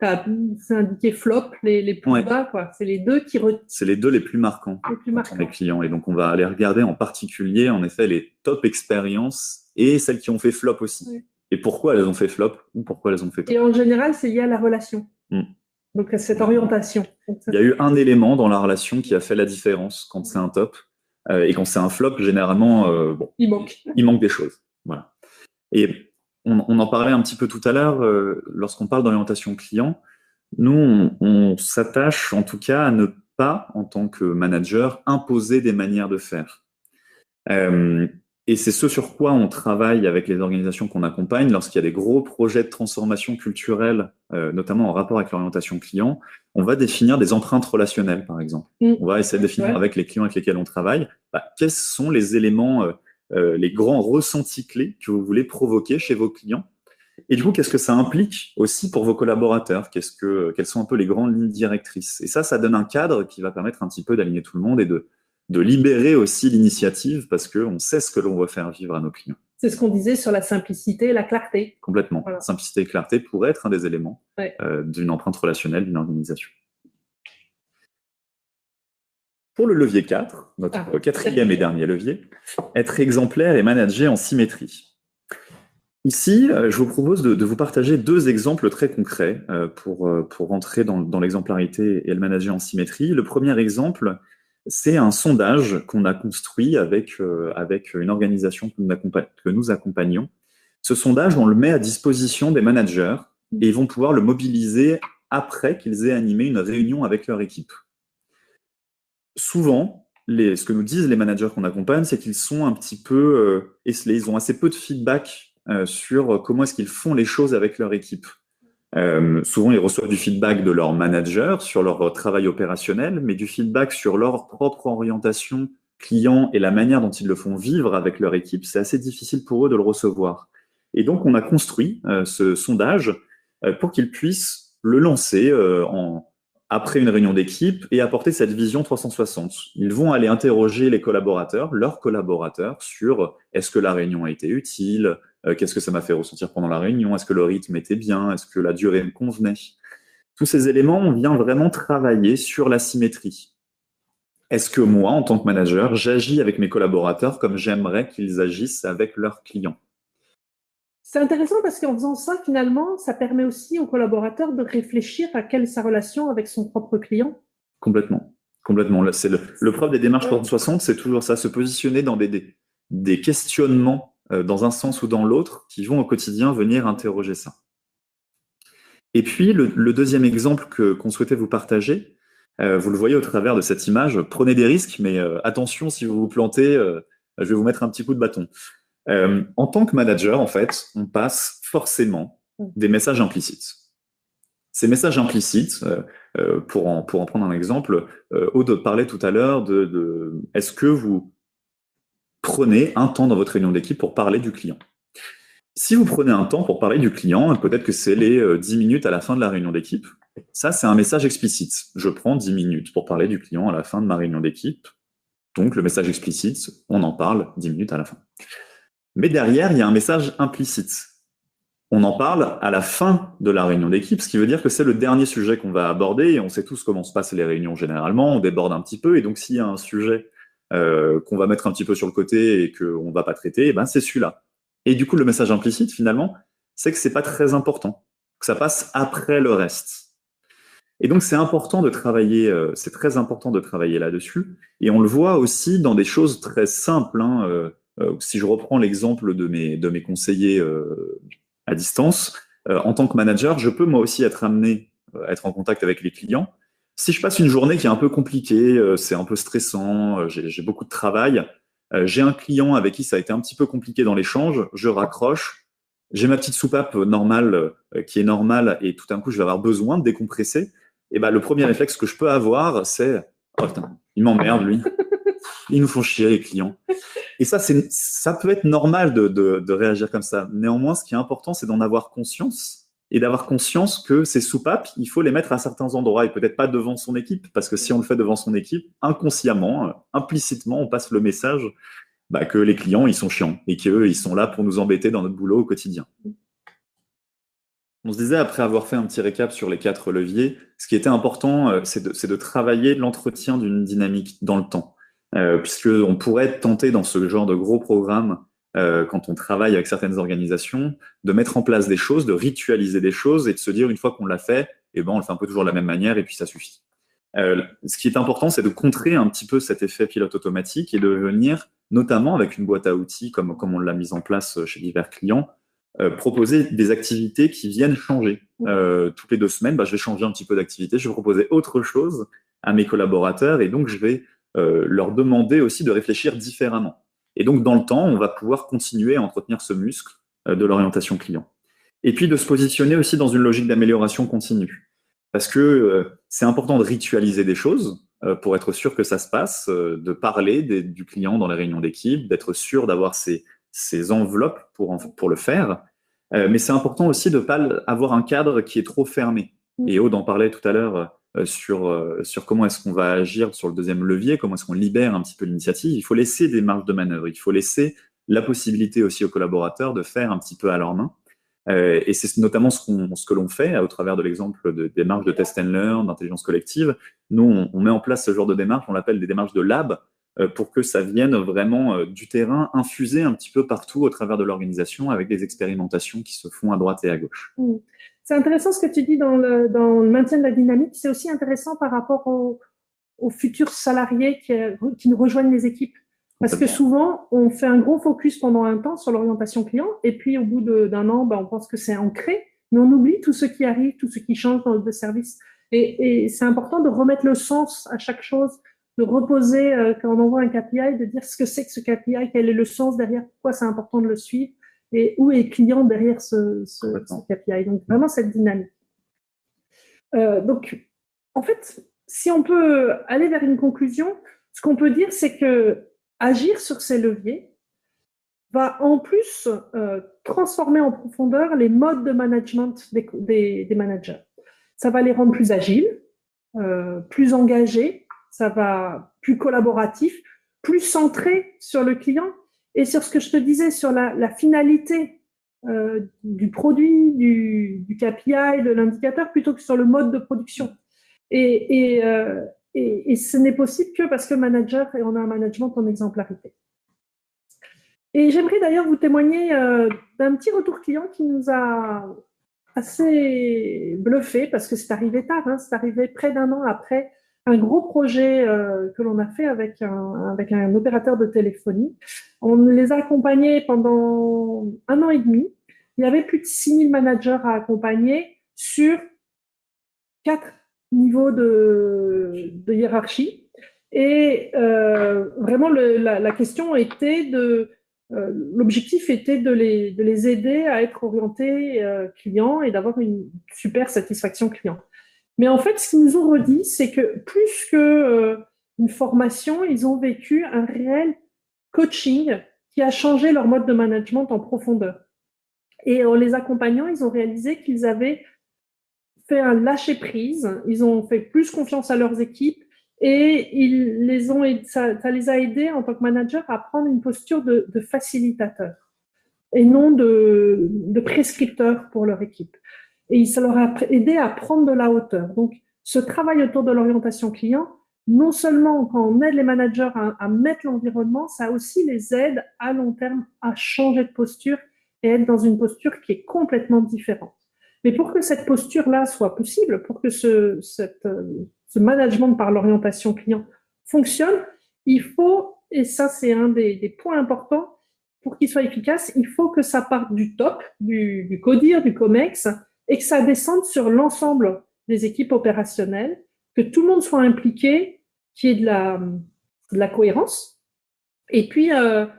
c'est indiqué flop, les plus bas, quoi. C'est les deux c'est les deux les plus marquants pour les clients. Et donc, on va aller regarder en particulier, en effet, les top expériences et celles qui ont fait flop aussi. Oui. Et pourquoi elles ont fait flop ou pourquoi elles ont fait top. Et en général, c'est lié à la relation. Donc, à cette orientation. Il y a eu un élément dans la relation qui a fait la différence quand c'est un top. Et quand c'est un flop, généralement, il manque des choses. Voilà. Et on en parlait un petit peu tout à l'heure, lorsqu'on parle d'orientation client, nous, on s'attache en tout cas à ne pas, en tant que manager, imposer des manières de faire. Et c'est ce sur quoi on travaille avec les organisations qu'on accompagne lorsqu'il y a des gros projets de transformation culturelle, notamment en rapport avec l'orientation client. On va définir des empreintes relationnelles, par exemple. On va essayer de définir avec les clients avec lesquels on travaille, quels sont les éléments, les grands ressentis clés que vous voulez provoquer chez vos clients. Et du coup, qu'est-ce que ça implique aussi pour vos collaborateurs? Quelles sont un peu les grandes lignes directrices? Et ça donne un cadre qui va permettre un petit peu d'aligner tout le monde et de libérer aussi l'initiative parce qu'on sait ce que l'on veut faire vivre à nos clients. C'est ce qu'on disait sur la simplicité et la clarté. Complètement. Voilà. Simplicité et clarté pourraient être un des éléments d'une empreinte relationnelle d'une organisation. Pour le levier 4, notre quatrième et dernier levier, être exemplaire et manager en symétrie. Ici, je vous propose de vous partager 2 exemples très concrets pour rentrer dans l'exemplarité et le manager en symétrie. Le premier exemple, c'est un sondage qu'on a construit avec une organisation que nous accompagnons. Ce sondage, on le met à disposition des managers et ils vont pouvoir le mobiliser après qu'ils aient animé une réunion avec leur équipe. Souvent, ce que nous disent les managers qu'on accompagne, c'est qu'ils sont un petit peu esselés, ils ont assez peu de feedback sur comment est-ce qu'ils font les choses avec leur équipe. Souvent, ils reçoivent du feedback de leur manager sur leur travail opérationnel, mais du feedback sur leur propre orientation client et la manière dont ils le font vivre avec leur équipe, c'est assez difficile pour eux de le recevoir. Et donc, on a construit ce sondage pour qu'ils puissent le lancer après une réunion d'équipe et apporter cette vision 360. Ils vont aller interroger les collaborateurs, leurs collaborateurs, sur est-ce que la réunion a été utile, qu'est-ce que ça m'a fait ressentir pendant la réunion, est-ce que le rythme était bien, est-ce que la durée me convenait. Tous ces éléments, on vient vraiment travailler sur la symétrie. Est-ce que moi, en tant que manager, j'agis avec mes collaborateurs comme j'aimerais qu'ils agissent avec leurs clients? C'est intéressant parce qu'en faisant ça, finalement, ça permet aussi aux collaborateurs de réfléchir à quelle est sa relation avec son propre client. Complètement. Complètement. C'est le propre des démarches 360, c'est toujours ça, se positionner dans des questionnements dans un sens ou dans l'autre qui vont au quotidien venir interroger ça. Et puis, le deuxième exemple qu'on souhaitait vous partager, vous le voyez au travers de cette image, prenez des risques, mais attention, si vous vous plantez, je vais vous mettre un petit coup de bâton. En tant que manager, en fait, on passe forcément des messages implicites. Ces messages implicites, pour en prendre un exemple, Aude parlait tout à l'heure de est-ce que vous prenez un temps dans votre réunion d'équipe pour parler du client? Si vous prenez un temps pour parler du client, peut-être que c'est les 10 minutes à la fin de la réunion d'équipe, ça c'est un message explicite. Je prends 10 minutes pour parler du client à la fin de ma réunion d'équipe. Donc le message explicite, on en parle 10 minutes à la fin. Mais derrière, il y a un message implicite. On en parle à la fin de la réunion d'équipe, ce qui veut dire que c'est le dernier sujet qu'on va aborder, et on sait tous comment se passent les réunions généralement, on déborde un petit peu, et donc s'il y a un sujet qu'on va mettre un petit peu sur le côté et qu'on ne va pas traiter, ben c'est celui-là. Et du coup, le message implicite, finalement, c'est que c'est pas très important, que ça passe après le reste. Et donc, c'est important de travailler, c'est très important de travailler là-dessus, et on le voit aussi dans des choses très simples, hein, si je reprends l'exemple de mes conseillers à distance, en tant que manager, je peux moi aussi être amené à être en contact avec les clients. Si je passe une journée qui est un peu compliquée, c'est un peu stressant, j'ai beaucoup de travail, j'ai un client avec qui ça a été un petit peu compliqué dans l'échange, je raccroche, j'ai ma petite soupape normale qui est normale et tout d'un coup je vais avoir besoin de décompresser, et ben, le premier réflexe que je peux avoir, c'est « Oh putain, il m'emmerde lui ». Ils nous font chier, les clients. Et ça peut être normal de réagir comme ça. Néanmoins, ce qui est important, c'est d'en avoir conscience et d'avoir conscience que ces soupapes, il faut les mettre à certains endroits et peut-être pas devant son équipe, parce que si on le fait devant son équipe, inconsciemment, implicitement, on passe le message que les clients, ils sont chiants et qu'eux, ils sont là pour nous embêter dans notre boulot au quotidien. On se disait, après avoir fait un petit récap sur les 4 leviers, ce qui était important, c'est de travailler l'entretien d'une dynamique dans le temps. Puisqu'on pourrait être tenté dans ce genre de gros programme, quand on travaille avec certaines organisations, de mettre en place des choses, de ritualiser des choses et de se dire, une fois qu'on l'a fait, on le fait un peu toujours de la même manière et puis ça suffit. Ce qui est important, c'est de contrer un petit peu cet effet pilote automatique et de venir, notamment avec une boîte à outils, comme on l'a mise en place chez divers clients, proposer des activités qui viennent changer. Toutes les 2 semaines, je vais changer un petit peu d'activité, je vais proposer autre chose à mes collaborateurs et donc je vais leur demander aussi de réfléchir différemment. Et donc, dans le temps, on va pouvoir continuer à entretenir ce muscle de l'orientation client. Et puis, de se positionner aussi dans une logique d'amélioration continue. Parce que c'est important de ritualiser des choses pour être sûr que ça se passe, de parler du client dans les réunions d'équipe, d'être sûr d'avoir ces enveloppes pour le faire. Mais c'est important aussi de ne pas avoir un cadre qui est trop fermé. Et Aude en parlait tout à l'heure sur comment est-ce qu'on va agir sur le deuxième levier, comment est-ce qu'on libère un petit peu l'initiative. Il faut laisser des marges de manœuvre, il faut laisser la possibilité aussi aux collaborateurs de faire un petit peu à leur main. Et c'est notamment ce que l'on fait au travers de l'exemple de démarches de test and learn, d'intelligence collective. Nous, on met en place ce genre de démarche, on l'appelle des démarches de lab, pour que ça vienne vraiment du terrain, infusé un petit peu partout au travers de l'organisation, avec des expérimentations qui se font à droite et à gauche. C'est intéressant ce que tu dis dans le maintien de la dynamique. C'est aussi intéressant par rapport aux futurs salariés qui nous rejoignent les équipes. Parce que souvent, on fait un gros focus pendant un temps sur l'orientation client, et puis au bout d'un an, on pense que c'est ancré, mais on oublie tout ce qui arrive, tout ce qui change dans le service. Et c'est important de remettre le sens à chaque chose, de reposer quand on envoie un KPI, de dire ce que c'est que ce KPI, quel est le sens derrière, pourquoi c'est important de le suivre, et où est le client derrière ce KPI. Donc vraiment cette dynamique. Donc, en fait, si on peut aller vers une conclusion, ce qu'on peut dire, c'est que agir sur ces leviers va en plus transformer en profondeur les modes de management des managers. Ça va les rendre plus agiles, plus engagés, ça va plus collaboratifs, plus centrés sur le client et sur ce que je te disais, sur la finalité du produit, du KPI, de l'indicateur, plutôt que sur le mode de production. Et ce n'est possible que parce que manager, et on a un management en exemplarité. Et j'aimerais d'ailleurs vous témoigner d'un petit retour client qui nous a assez bluffé, parce que c'est arrivé tard, c'est arrivé près d'un an après un gros projet que l'on a fait avec un opérateur de téléphonie. On les a accompagnés pendant 1 an et demi. Il y avait plus de 6000 managers à accompagner sur 4 niveaux de hiérarchie. Et vraiment, la question était l'objectif était de les aider à être orientés clients et d'avoir une super satisfaction client. Mais en fait, ce qu'ils nous ont redit, c'est que plus que une formation, ils ont vécu un réel coaching qui a changé leur mode de management en profondeur. Et en les accompagnant, ils ont réalisé qu'ils avaient fait un lâcher-prise, ils ont fait plus confiance à leurs équipes et ça les a aidés en tant que manager à prendre une posture de facilitateur et non de prescripteur pour leur équipe. Et ça leur a aidé à prendre de la hauteur. Donc, ce travail autour de l'orientation client, non seulement quand on aide les managers à mettre l'environnement, ça aussi les aide à long terme à changer de posture et être dans une posture qui est complètement différente. Mais pour que cette posture-là soit possible, pour que ce management par l'orientation client fonctionne, il faut, et ça c'est un des points importants, pour qu'il soit efficace, il faut que ça parte du top, du CODIR, du COMEX, et que ça descende sur l'ensemble des équipes opérationnelles, que tout le monde soit impliqué, qu'il y ait de la cohérence, et puis un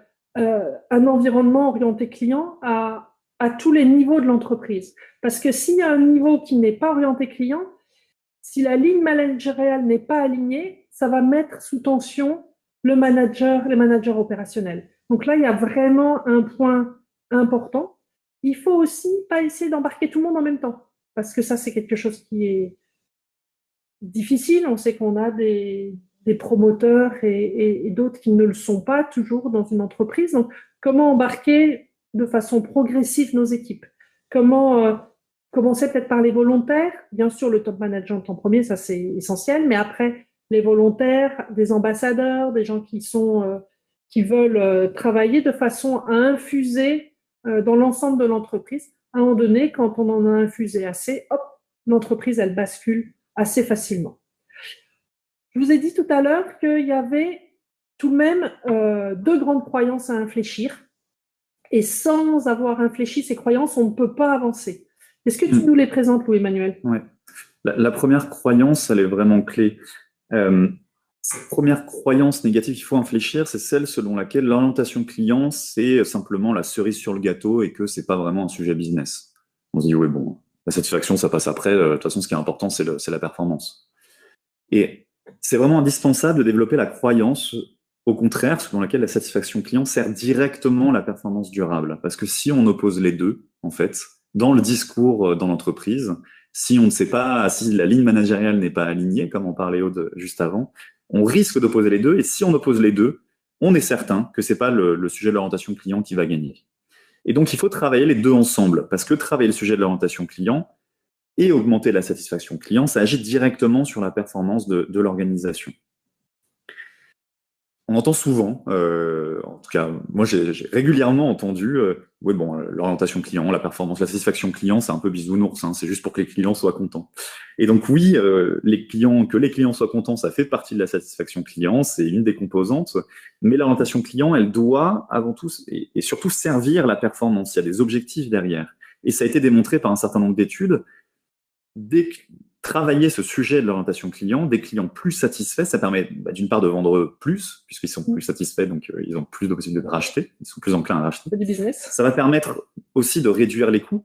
environnement orienté client à tous les niveaux de l'entreprise. Parce que s'il y a un niveau qui n'est pas orienté client, si la ligne managériale n'est pas alignée, ça va mettre sous tension les managers opérationnels. Donc là, il y a vraiment un point important. Il faut aussi pas essayer d'embarquer tout le monde en même temps, parce que ça, c'est quelque chose qui est difficile. On sait qu'on a des promoteurs et d'autres qui ne le sont pas toujours dans une entreprise. Donc, comment embarquer de façon progressive nos équipes? Comment commencer peut-être par les volontaires? Bien sûr, le top management en premier, ça c'est essentiel, mais après, les volontaires, des ambassadeurs, des gens qui veulent travailler de façon à infuser dans l'ensemble de l'entreprise. À un moment donné, quand on en a infusé assez, hop, l'entreprise, elle bascule assez facilement. Je vous ai dit tout à l'heure qu'il y avait tout de même 2 grandes croyances à infléchir. Et sans avoir infléchi ces croyances, on ne peut pas avancer. Est-ce que tu nous les présentes, Louis-Emmanuel? Ouais. La première croyance, elle est vraiment clé. Cette première croyance négative qu'il faut infléchir, c'est celle selon laquelle l'orientation client, c'est simplement la cerise sur le gâteau et que c'est pas vraiment un sujet business. On se dit, oui, bon, la satisfaction, ça passe après. De toute façon, ce qui est important, c'est la performance. Et c'est vraiment indispensable de développer la croyance, au contraire, selon laquelle la satisfaction client sert directement la performance durable. Parce que si on oppose les deux, en fait, dans le discours dans l'entreprise, si on ne sait pas, si la ligne managériale n'est pas alignée, comme en parlait Aude juste avant, on risque d'opposer les deux. Et si on oppose les deux, on est certain que c'est pas le sujet de l'orientation client qui va gagner. Et donc, il faut travailler les deux ensemble, parce que travailler le sujet de l'orientation client et augmenter la satisfaction client, ça agit directement sur la performance de l'organisation. On entend souvent, en tout cas, moi j'ai régulièrement entendu, oui bon, l'orientation client, la performance, la satisfaction client, c'est un peu bisounours, hein, c'est juste pour que les clients soient contents. Et donc oui, que les clients soient contents, ça fait partie de la satisfaction client, c'est une des composantes, mais l'orientation client, elle doit avant tout et surtout servir la performance. Il y a des objectifs derrière. Et ça a été démontré par un certain nombre d'études. Travailler ce sujet de l'orientation client, des clients plus satisfaits, ça permet d'une part de vendre plus, puisqu'ils sont plus satisfaits, donc ils ont plus de possibilités de racheter, ils sont plus enclins à racheter. Du business. Ça va permettre aussi de réduire les coûts.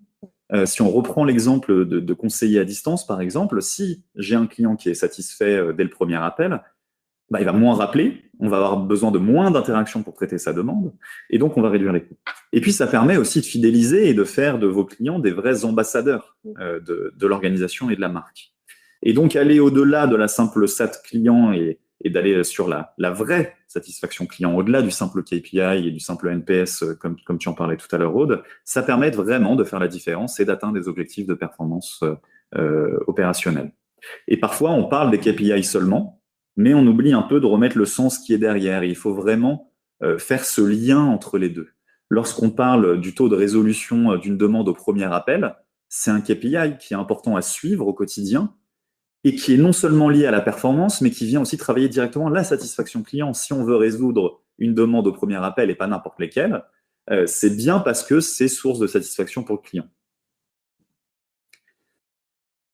Si on reprend l'exemple de conseiller à distance, par exemple, si j'ai un client qui est satisfait dès le premier appel, il va moins rappeler, on va avoir besoin de moins d'interactions pour traiter sa demande, et donc on va réduire les coûts. Et puis ça permet aussi de fidéliser et de faire de vos clients des vrais ambassadeurs de l'organisation et de la marque. Et donc aller au-delà de la simple SAT client et d'aller sur la vraie satisfaction client, au-delà du simple KPI et du simple NPS, comme tu en parlais tout à l'heure, Aude, ça permet vraiment de faire la différence et d'atteindre des objectifs de performance opérationnelle. Et parfois, on parle des KPI seulement, mais on oublie un peu de remettre le sens qui est derrière. Et il faut vraiment faire ce lien entre les deux. Lorsqu'on parle du taux de résolution d'une demande au premier appel, c'est un KPI qui est important à suivre au quotidien et qui est non seulement lié à la performance, mais qui vient aussi travailler directement la satisfaction client. Si on veut résoudre une demande au premier appel et pas n'importe lesquelles, c'est bien parce que c'est source de satisfaction pour le client.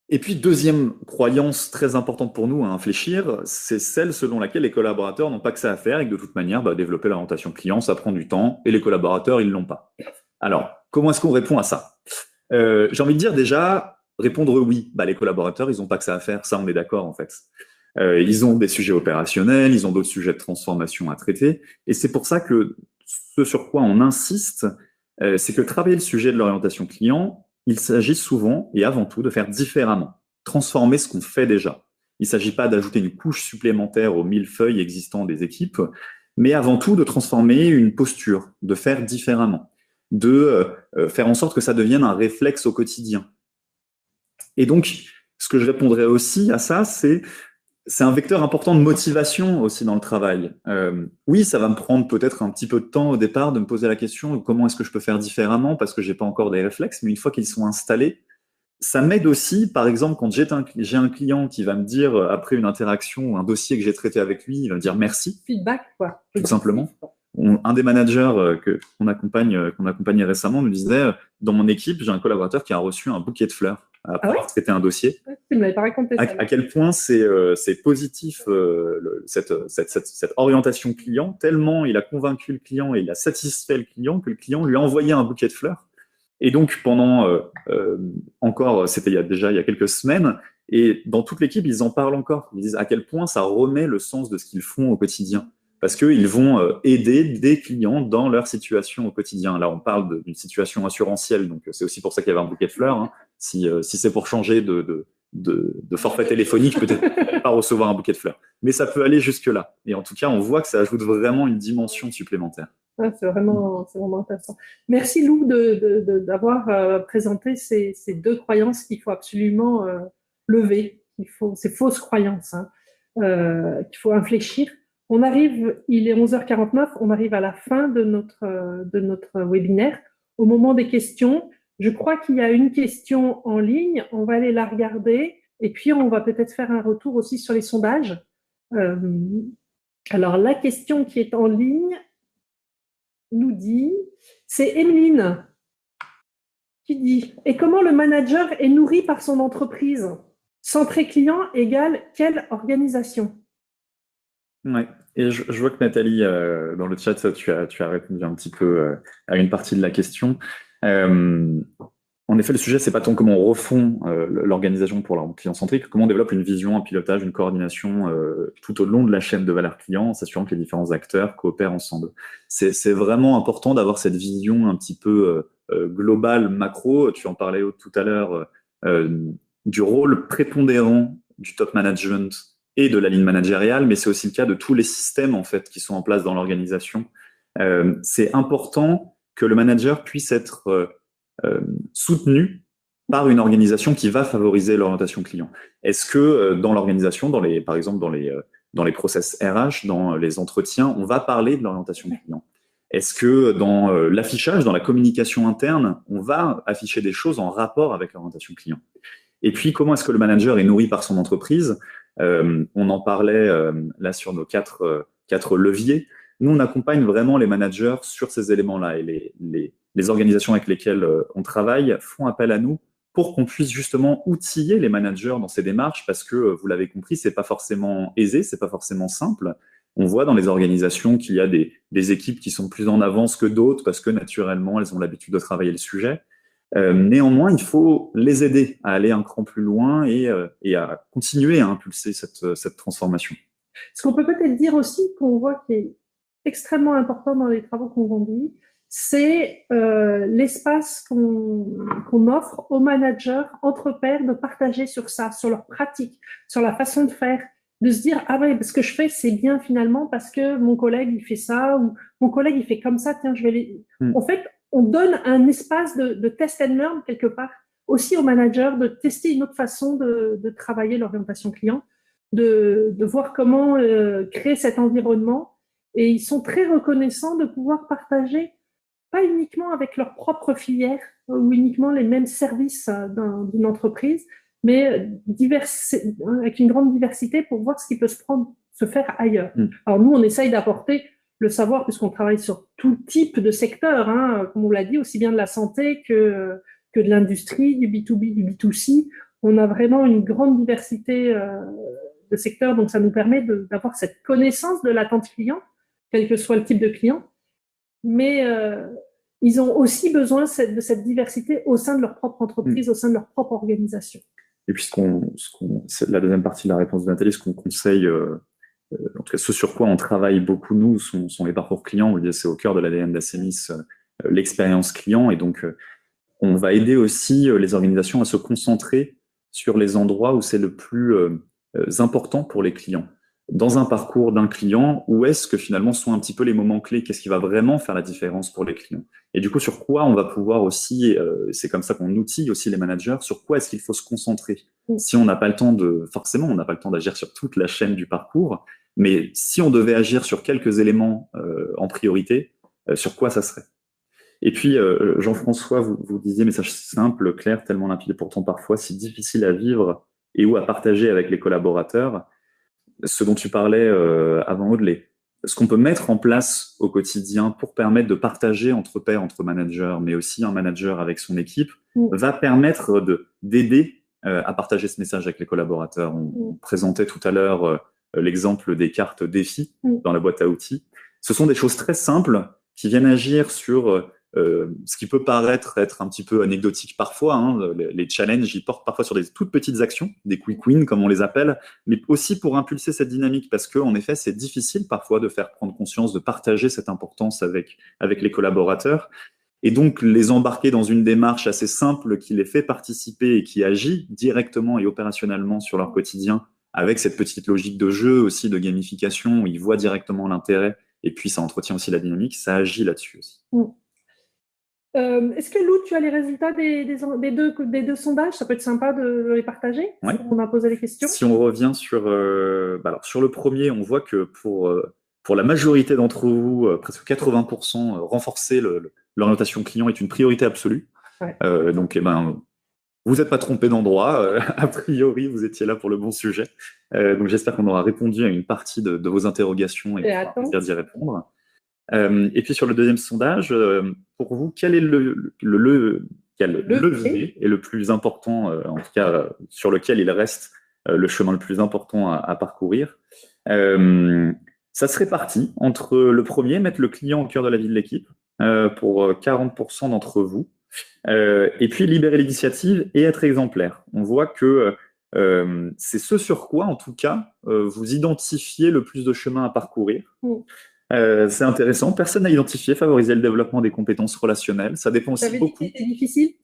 Et puis, deuxième croyance très importante pour nous à infléchir, c'est celle selon laquelle les collaborateurs n'ont pas que ça à faire et que de toute manière, développer l'orientation client, ça prend du temps et les collaborateurs, ils l'ont pas. Alors, comment est-ce qu'on répond à ça? J'ai envie de dire déjà, répondre oui. Les collaborateurs, ils n'ont pas que ça à faire, ça on est d'accord en fait. Ils ont des sujets opérationnels, ils ont d'autres sujets de transformation à traiter et c'est pour ça que ce sur quoi on insiste, c'est que travailler le sujet de l'orientation client, il s'agit souvent et avant tout de faire différemment, transformer ce qu'on fait déjà. Il ne s'agit pas d'ajouter une couche supplémentaire aux millefeuilles existants des équipes, mais avant tout de transformer une posture, de faire différemment, de faire en sorte que ça devienne un réflexe au quotidien. Et donc, ce que je répondrais aussi à ça, c'est un vecteur important de motivation aussi dans le travail. Oui, ça va me prendre peut-être un petit peu de temps au départ de me poser la question comment est-ce que je peux faire différemment parce que j'ai pas encore des réflexes, mais une fois qu'ils sont installés, ça m'aide aussi, par exemple, quand j'ai un client qui va me dire après une interaction ou un dossier que j'ai traité avec lui, il va me dire merci. Feedback, quoi. Tout simplement. Un des managers qu'on accompagnait récemment nous disait dans mon équipe, j'ai un collaborateur qui a reçu un bouquet de fleurs après avoir traité un dossier. Tu ne m'avais pas raconté ça. À quel point c'est positif cette orientation client, tellement il a convaincu le client et il a satisfait le client que le client lui a envoyé un bouquet de fleurs. Et donc pendant encore, c'était il y a quelques semaines, et dans toute l'équipe, ils en parlent encore. Ils disent à quel point ça remet le sens de ce qu'ils font au quotidien. Parce qu'ils vont aider des clients dans leur situation au quotidien. Là, on parle d'une situation assurantielle, donc c'est aussi pour ça qu'il y avait un bouquet de fleurs. Hein. Si c'est pour changer de forfait téléphonique, peut-être pas recevoir un bouquet de fleurs. Mais ça peut aller jusque-là. Et en tout cas, on voit que ça ajoute vraiment une dimension supplémentaire. C'est vraiment intéressant. Merci Lou d'avoir présenté ces deux croyances qu'il faut absolument lever. Ces fausses croyances qu'il faut infléchir. Il est 11h49, on arrive à la fin de notre webinaire. Au moment des questions, je crois qu'il y a une question en ligne, on va aller la regarder et puis on va peut-être faire un retour aussi sur les sondages. Alors la question qui est en ligne nous dit, c'est Emeline qui dit « Et comment le manager est nourri par son entreprise? Centré client égale quelle organisation ?» Ouais. Et je vois que Nathalie, dans le chat, tu as répondu un petit peu à une partie de la question. En effet, le sujet, c'est pas tant comment on refond l'organisation pour leur client centrique, comment on développe une vision, un pilotage, une coordination tout au long de la chaîne de valeur client, en s'assurant que les différents acteurs coopèrent ensemble. C'est vraiment important d'avoir cette vision un petit peu globale, macro. Tu en parlais tout à l'heure du rôle prépondérant du top management et de la ligne managériale, mais c'est aussi le cas de tous les systèmes en fait qui sont en place dans l'organisation. C'est important que le manager puisse être soutenu par une organisation qui va favoriser l'orientation client. Est-ce que dans l'organisation, par exemple dans les process RH, dans les entretiens, on va parler de l'orientation client? Est-ce que dans l'affichage, dans la communication interne, on va afficher des choses en rapport avec l'orientation client? Et puis, comment est-ce que le manager est nourri par son entreprise? On en parlait là sur nos quatre leviers. Nous, on accompagne vraiment les managers sur ces éléments-là. Et les organisations avec lesquelles on travaille font appel à nous pour qu'on puisse justement outiller les managers dans ces démarches, parce que, vous l'avez compris, c'est pas forcément aisé, c'est pas forcément simple. On voit dans les organisations qu'il y a des équipes qui sont plus en avance que d'autres, parce que naturellement, elles ont l'habitude de travailler le sujet. Néanmoins, il faut les aider à aller un cran plus loin et à continuer à impulser cette transformation. Ce qu'on peut peut-être dire aussi, qu'on voit qui est extrêmement important dans les travaux qu'on conduit, c'est l'espace qu'on offre aux managers entre pairs de partager sur ça, sur leur pratique, sur la façon de faire, de se dire ah ouais, ce que je fais c'est bien finalement parce que mon collègue il fait ça, ou mon collègue il fait comme ça, tiens je vais les... En fait, on donne un espace de test and learn quelque part aussi aux managers, de tester une autre façon de travailler l'orientation client, de voir comment créer cet environnement, et ils sont très reconnaissants de pouvoir partager pas uniquement avec leur propre filière ou uniquement les mêmes services d'une entreprise, mais avec une grande diversité pour voir ce qui peut se faire ailleurs. Alors nous, on essaye d'apporter le savoir puisqu'on travaille sur tout type de secteur, hein, comme on l'a dit, aussi bien de la santé que de l'industrie, du B2B, du B2C. On a vraiment une grande diversité de secteurs, donc ça nous permet d'avoir cette connaissance de l'attente client, quel que soit le type de client. Mais ils ont aussi besoin de cette diversité au sein de leur propre entreprise, au sein de leur propre organisation. Et puis, c'est la deuxième partie de la réponse de Nathalie, ce qu'on conseille, en tout cas ce sur quoi on travaille beaucoup, nous, sont les parcours clients. C'est au cœur de l'ADN d'Acenis, l'expérience client. Et donc, on va aider aussi les organisations à se concentrer sur les endroits où c'est le plus important pour les clients. Dans un parcours d'un client, où est-ce que finalement sont un petit peu les moments clés? Qu'est-ce qui va vraiment faire la différence pour les clients? Et du coup, sur quoi on va pouvoir aussi, c'est comme ça qu'on outille aussi les managers, sur quoi est-ce qu'il faut se concentrer? Si on n'a pas le temps forcément, on n'a pas le temps d'agir sur toute la chaîne du parcours, mais si on devait agir sur quelques éléments en priorité, sur quoi ça serait? Et puis, Jean-François, vous disiez, message simple, clair, tellement limpide et pourtant parfois si difficile à vivre et ou à partager avec les collaborateurs. Ce dont tu parlais avant, Aude, ce qu'on peut mettre en place au quotidien pour permettre de partager entre pairs, entre managers, mais aussi un manager avec son équipe, va permettre d'aider à partager ce message avec les collaborateurs. On présentait tout à l'heure l'exemple des cartes défis dans la boîte à outils. Ce sont des choses très simples qui viennent agir sur ce qui peut paraître être un petit peu anecdotique parfois, hein, les challenges, ils portent parfois sur des toutes petites actions, des quick wins comme on les appelle, mais aussi pour impulser cette dynamique, parce que en effet, c'est difficile parfois de faire prendre conscience, de partager cette importance avec les collaborateurs, et donc les embarquer dans une démarche assez simple qui les fait participer et qui agit directement et opérationnellement sur leur quotidien, avec cette petite logique de jeu aussi, de gamification, où ils voient directement l'intérêt, et puis ça entretient aussi la dynamique, ça agit là-dessus aussi. Est-ce que Lou, tu as les résultats des deux sondages? Ça peut être sympa de les partager. Ouais. On a posé les questions. Si on revient sur alors sur le premier, on voit que pour la majorité d'entre vous, presque 80%, renforcer l'orientation client est une priorité absolue. Ouais. Donc, vous n'êtes pas trompé d'endroit. A priori, vous étiez là pour le bon sujet. Donc, j'espère qu'on aura répondu à une partie de vos interrogations et plaisir d'y répondre. Et puis sur le deuxième sondage, pour vous, quel est le levier est le plus important, en tout cas sur lequel il reste le chemin le plus important à parcourir? Ça se répartit entre le premier, mettre le client au cœur de la vie de l'équipe, pour 40% d'entre vous, et puis libérer l'initiative et être exemplaire. On voit que c'est ce sur quoi, en tout cas, vous identifiez le plus de chemin à parcourir. C'est intéressant. Personne n'a identifié favoriser le développement des compétences relationnelles. Ça dépend aussi beaucoup. C'est difficile.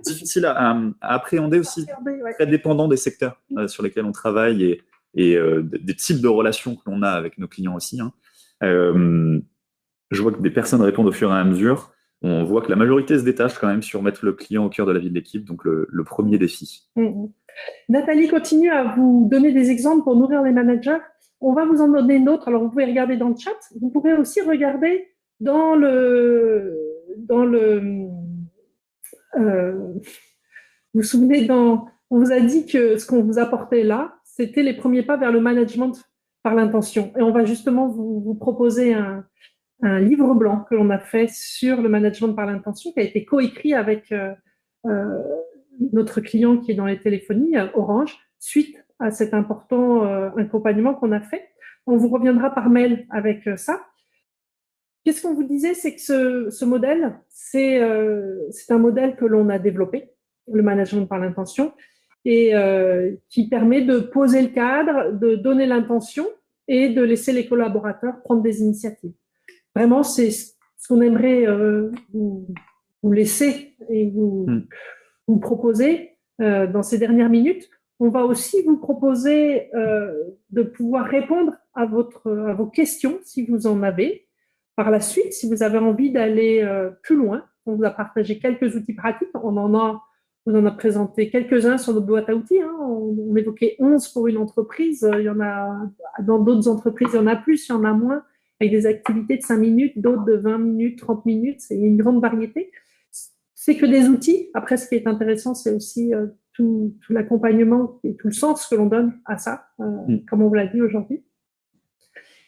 Difficile à appréhender aussi. Très dépendant des secteurs sur lesquels on travaille et des types de relations que l'on a avec nos clients aussi, hein. Je vois que des personnes répondent au fur et à mesure. On voit que la majorité se détache quand même sur mettre le client au cœur de la vie de l'équipe, donc le premier défi. Nathalie continue à vous donner des exemples pour nourrir les managers. On va vous en donner une autre. Alors, vous pouvez regarder dans le chat. Vous pourrez aussi regarder dans le vous vous souvenez, on vous a dit que ce qu'on vous apportait là, c'était les premiers pas vers le management par l'intention. Et on va justement vous proposer un livre blanc que l'on a fait sur le management par l'intention, qui a été coécrit avec notre client qui est dans les téléphonies, Orange, suite à cet important accompagnement qu'on a fait. On vous reviendra par mail avec ça. Qu'est-ce qu'on vous disait, c'est que ce modèle, c'est un modèle que l'on a développé, le management par l'intention, et qui permet de poser le cadre, de donner l'intention et de laisser les collaborateurs prendre des initiatives. Vraiment, c'est ce qu'on aimerait vous laisser et vous proposer dans ces dernières minutes. On va aussi vous proposer de pouvoir répondre à vos questions, si vous en avez. Par la suite, si vous avez envie d'aller plus loin, on vous a partagé quelques outils pratiques. On en a présenté quelques-uns sur notre boîte à outils, hein. On évoquait 11 pour une entreprise. Il y en a, dans d'autres entreprises, il y en a plus, il y en a moins, avec des activités de 5 minutes, d'autres de 20 minutes, 30 minutes. C'est une grande variété. C'est que des outils. Après, ce qui est intéressant, c'est aussi tout l'accompagnement et tout le sens que l'on donne à ça, comme on vous l'a dit aujourd'hui.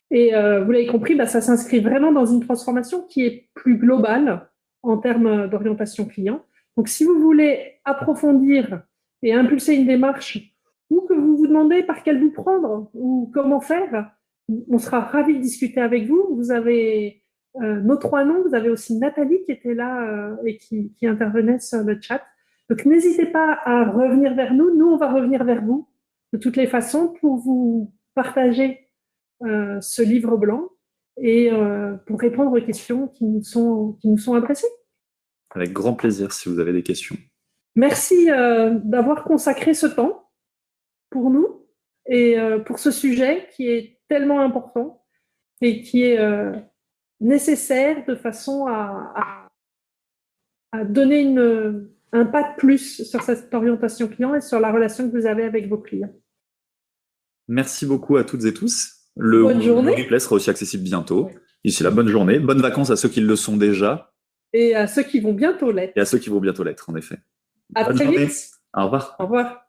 Et vous l'avez compris, ça s'inscrit vraiment dans une transformation qui est plus globale en termes d'orientation client. Donc, si vous voulez approfondir et impulser une démarche, ou que vous vous demandez par quel bout prendre ou comment faire, on sera ravis de discuter avec vous. Vous avez nos 3 noms, vous avez aussi Nathalie qui était là et qui intervenait sur le chat. Donc, n'hésitez pas à revenir vers nous. Nous, on va revenir vers vous de toutes les façons pour vous partager ce livre blanc et pour répondre aux questions qui nous sont adressées. Avec grand plaisir si vous avez des questions. Merci d'avoir consacré ce temps pour nous et pour ce sujet qui est tellement important et qui est nécessaire de façon à donner un pas de plus sur cette orientation client et sur la relation que vous avez avec vos clients. Merci beaucoup à toutes et tous. Bonne journée. Le replay sera aussi accessible bientôt. Ici, la bonne journée. Bonnes vacances à ceux qui le sont déjà. Et à ceux qui vont bientôt l'être. Et à ceux qui vont bientôt l'être, en effet. À très vite. Au revoir. Au revoir.